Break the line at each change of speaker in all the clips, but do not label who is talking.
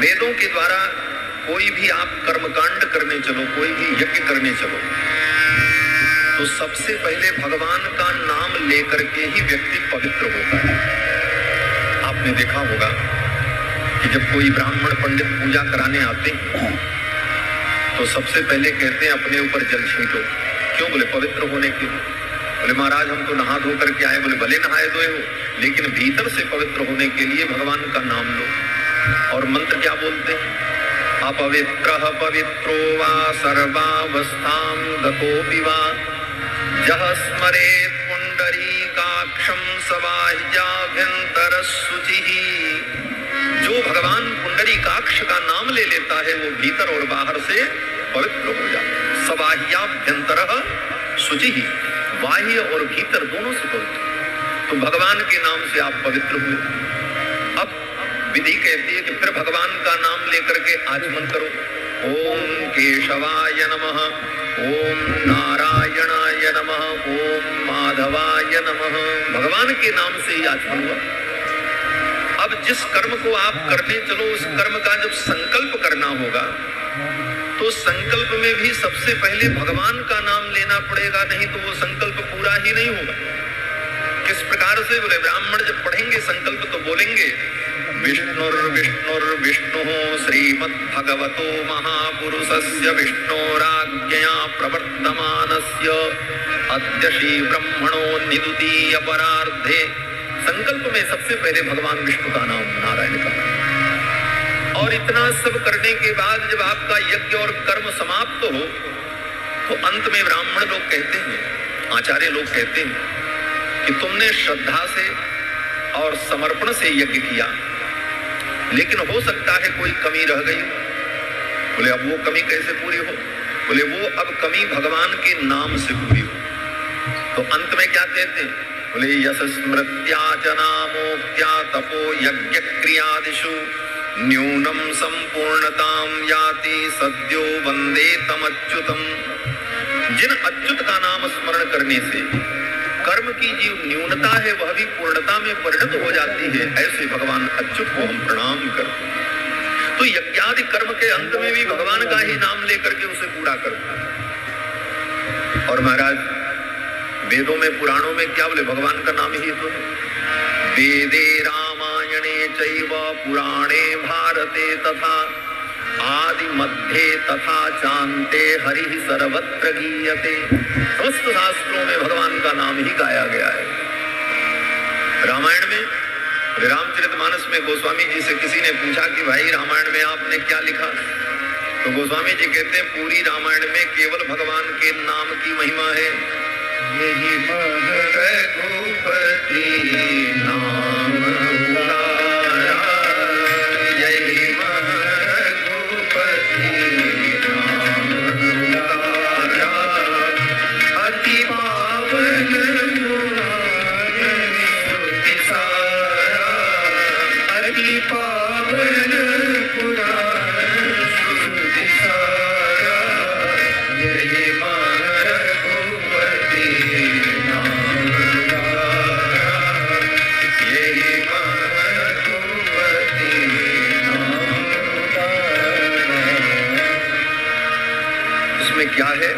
वेदों के द्वारा कोई भी आप कर्मकांड करने चलो, कोई भी यज्ञ करने चलो, तो सबसे पहले भगवान का नाम लेकर के ही व्यक्ति पवित्र होता है। आपने देखा होगा कि जब कोई ब्राह्मण पंडित पूजा कराने आते हैं तो सबसे पहले कहते हैं अपने ऊपर जल छींटो। क्यों? बोले पवित्र होने के लिए। बोले महाराज हम तो नहा धो करके आए। बोले भले नहाए धोए हो, लेकिन भीतर से पवित्र होने के लिए भगवान का नाम लो। और मंत्र क्या बोलते हैं? अपवित्रः पवित्रो वा सर्वावस्थां गतोऽपि वा यः स्मरेत् पुण्डरीकाक्षं सबाह्याभ्यन्तरः शुचिः। जो भगवान पुण्डरीकाक्ष का नाम ले लेता है वो भीतर और बाहर से पवित्र हो जाता है। सबाह्याभ्यन्तरः शुचिः, बाह्य और भीतर दोनों से पवित्र। तो भगवान के नाम से आप पवित्र हुए। अब विधि कहती है कि फिर भगवान का नाम लेकर के आचमन करो। ओम केशवाय नमः, ओम नारायणाय नमः, ओम माधवाय नमः। भगवान के नाम से ही आचमन हुआ। अब जिस कर्म को आप करने चलो उस कर्म का जब संकल्प करना होगा तो संकल्प में भी सबसे पहले भगवान का नाम लेना पड़ेगा, नहीं तो वो संकल्प पूरा ही नहीं होगा। किस प्रकार से? बोले ब्राह्मण जब पढ़ेंगे संकल्प तो बोलेंगे विष्णुर्विष्णुर्विष्णुः श्रीमद्भगवतो महापुरुषस्य विष्णोराज्ञया प्रवर्तमानस्य अद्य श्री ब्रह्मणो निदुतीय परार्धे। संकल्प में सबसे पहले भगवान विष्णु का नाम, नारायण का नाम। और इतना सब करने के बाद जब आपका यज्ञ और कर्म समाप्त हो तो अंत में ब्राह्मण लोग कहते हैं, आचार्य लोग कहते हैं कि तुमने श्रद्धा से और समर्पण से यज्ञ किया, लेकिन हो सकता है कोई कमी रह गई। बोले अब वो कमी कैसे पूरी हो? बोले वो अब कमी भगवान के नाम से पूरी हो। तो अंत में क्या कहते हैं? बोले यश स्मृत्या च नामोक्त्या तपो यज्ञ क्रियादिषु न्यूनम संपूर्णतां याति सद्यो वंदे तमच्युतम। जिन अच्युत का नाम स्मरण करने से कर्म की जो न्यूनता है वह भी पूर्णता में परिणत हो जाती है, ऐसे भगवान अच्युत को हम प्रणाम करते हैं। तो यज्ञादि कर्म के अंत में भी भगवान का ही नाम लेकर के उसे पूरा करते हैं। और महाराज वेदों में पुराणों में क्या बोले? भगवान का नाम ही तो है। वेदे रामायणे चैव पुराणे भारते तथा आदि मध्ये तथा चांते हरिः सर्वत्र गीयते। समस्त शास्त्रों में भगवान का नाम ही गाया गया है। रामायण में, रामचरितमानस में गोस्वामी जी से किसी ने पूछा कि भाई रामायण में आपने क्या लिखा? तो गोस्वामी जी कहते हैं पूरी रामायण में केवल भगवान के नाम की महिमा है। यही रघुपति नाम उदारा, यही रघुपति नाम उदारा, अति पावन पुराण श्रुति सारा, अति पावन पुराण श्रुति सारा, यही क्या है?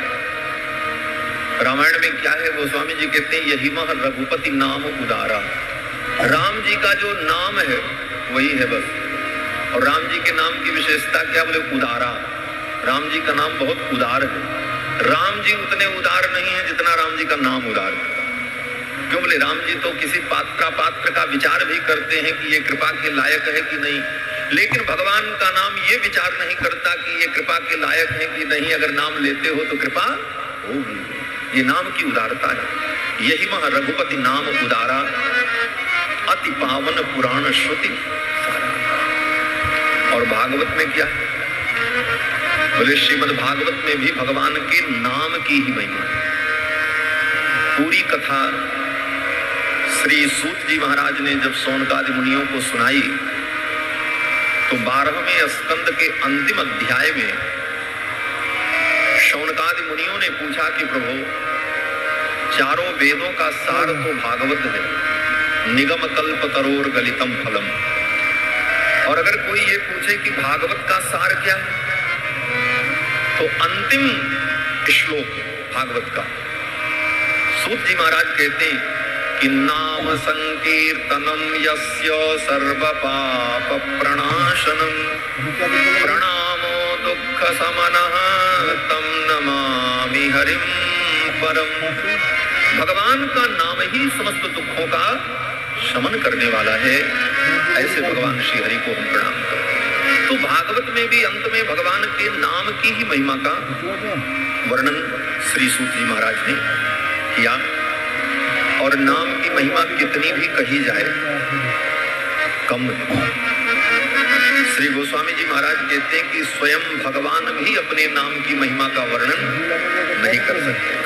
रामायण में क्या है? गोस्वामी जी कहते हैं यही मह रघुपति नाम उदारा। राम जी का जो नाम है वही है बस। और राम जी के नाम की विशेषता क्या? बोले उदारा। राम जी का नाम बहुत उदार है। राम जी उतने उदार नहीं है जितना राम जी का नाम उदार है। क्यों? बोले राम जी तो किसी पात्र का विचार भी करते हैं कि ये कृपा के लायक है कि नहीं, लेकिन भगवान का नाम ये विचार नहीं करता कि ये कृपा के लायक है कि नहीं। अगर नाम लेते हो तो कृपा होगी। ये नाम की उदारता है। यही मह रघुपति नाम उदारा, अति पावन पुराण श्रुति सारा। और भागवत में क्या है? बोले श्रीमद् भागवत में भी भगवान के नाम की ही महिमा है। पूरी कथा श्री सूत जी महाराज ने जब शौनकादि मुनियों को सुनाई तो 12वें स्कंद के अंतिम अध्याय में शौनकादि मुनियों ने पूछा कि प्रभु चारों वेदों का सार तो भागवत है, निगम कल्प तरोर गलितम फलम, और अगर कोई ये पूछे कि भागवत का सार क्या है, तो अंतिम श्लोक भागवत का सूत जी महाराज कहते हैं कि नाम संकीर्तनम यस्य सर्व पाप प्रणाशनम प्रणामो दुख समनः तम नमामि हरिम परम। भगवान का नाम ही समस्त दुखों का शमन करने वाला है, ऐसे भगवान श्री हरि को हम प्रणाम करते। तो भागवत में भी अंत में भगवान के नाम की ही महिमा का वर्णन श्री सूत जी महाराज ने किया। और नाम की महिमा कितनी भी कही जाए कम है। श्री गोस्वामी जी महाराज कहते हैं कि स्वयं भगवान भी अपने नाम की महिमा का वर्णन नहीं कर सकते।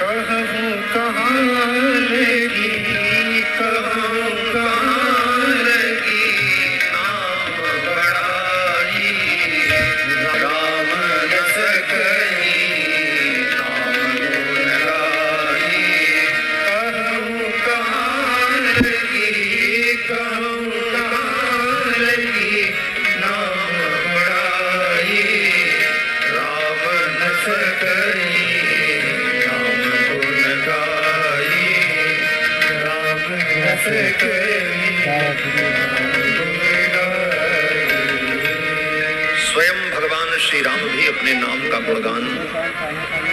स्वयं भगवान श्री राम भी अपने नाम का गुणगान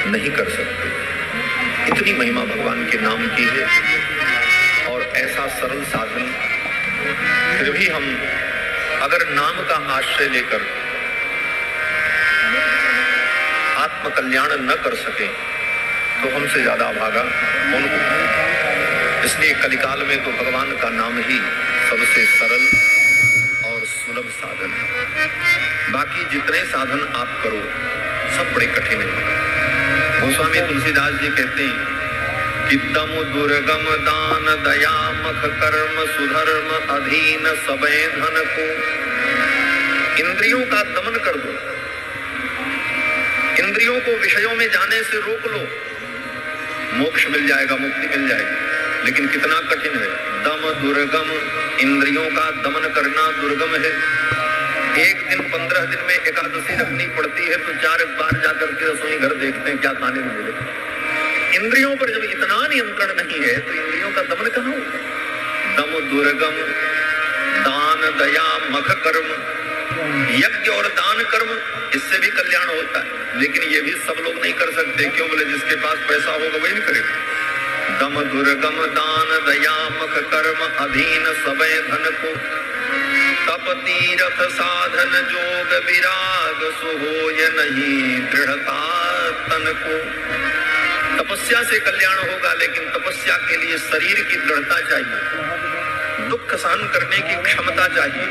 नहीं कर सकते, इतनी महिमा भगवान के नाम की है। और ऐसा सरल साधन, फिर भी हम अगर नाम का आश्रय लेकर आत्म कल्याण न कर सके तो हमसे ज्यादा अभागा कौन होगा। इसलिए कलिकाल में तो भगवान का नाम ही सबसे सरल और सुलभ साधन है। बाकी जितने साधन आप करो सब बड़े कठिन है। गोस्वामी तुलसीदास जी कहते हैं कि दम दुर्गम दान दया मख कर्म सुधर्म अधीन सबे धन को। इंद्रियों का दमन कर दो, इंद्रियों को विषयों में जाने से रोक लो, मोक्ष मिल जाएगा, मुक्ति मिल जाएगी। लेकिन कितना कठिन है। दम दुर्गम, इंद्रियों का दमन करना दुर्गम है। एक दिन 15 दिन में एकादशी रखनी पड़ती है तो 4 बार जाकर के रसोई घर देखते हैं क्या खाने को मिले। इंद्रियों पर जब इतना नियंत्रण नहीं है तो इंद्रियों का दमन कहाँ होगा। दम दुर्गम, दान दया मख कर्म, यज्ञ और दान कर्म, इससे भी कल्याण होता है। लेकिन ये भी सब लोग नहीं कर सकते। क्यों बोले? जिसके पास पैसा होगा वही नहीं करेगा। दम दुर्गम दान दया मख कर्म अधीन सबे धन को। तप तीरथ साधन जोग विराग सुहोय नहीं दृढ़ता तन को। तपस्या से कल्याण होगा, लेकिन तपस्या के लिए शरीर की दृढ़ता चाहिए, दुख सहन करने की क्षमता चाहिए।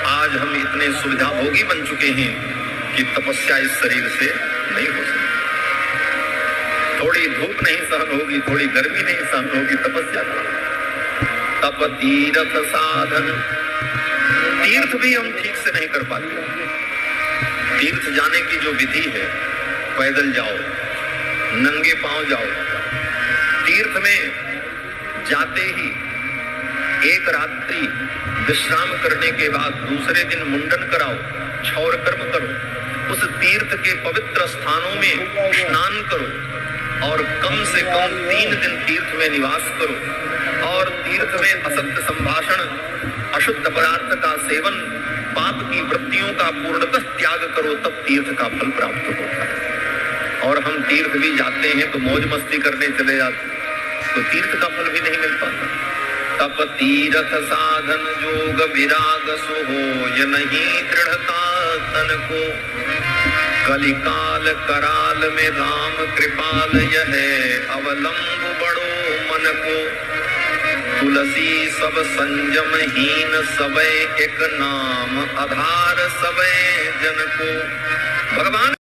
आज हम इतने सुविधा भोगी बन चुके हैं कि तपस्या इस शरीर से नहीं हो सकती। थोड़ी धूप नहीं सहन होगी, थोड़ी गर्मी नहीं सहन होगी, तपस्या। तप तीरथ साधन, तीर्थ भी हम ठीक से नहीं कर पाते। तीर्थ जाने की जो विधि है, पैदल जाओ, नंगे पांव जाओ। तीर्थ में जाते ही एक रात्रि विश्राम करने के बाद दूसरे दिन मुंडन कराओ, क्षौर कर्म करो, उस तीर्थ के पवित्र स्थानों में स्नान करो और कम से कम 3 दिन तीर्थ में निवास करो। और तीर्थ में असत्य संभाषण, अशुद्ध पदार्थ का सेवन, पाप की वृत्तियों का पूर्णतः त्याग करो, तब तीर्थ का फल प्राप्त होता है। और हम तीर्थ भी जाते हैं तो मौज मस्ती करने चले जाते, तो तीर्थ का फल भी नहीं मिल पाता। तप तीरथ साधन जोग विराग सुहोय नहीं दृढ़ता तन को। कलिकाल कराल में राम कृपाल यह अवलंब बड़ो मन को। तुलसी सब संयम हीन सबे एक नाम आधार सबे जन को। भगवान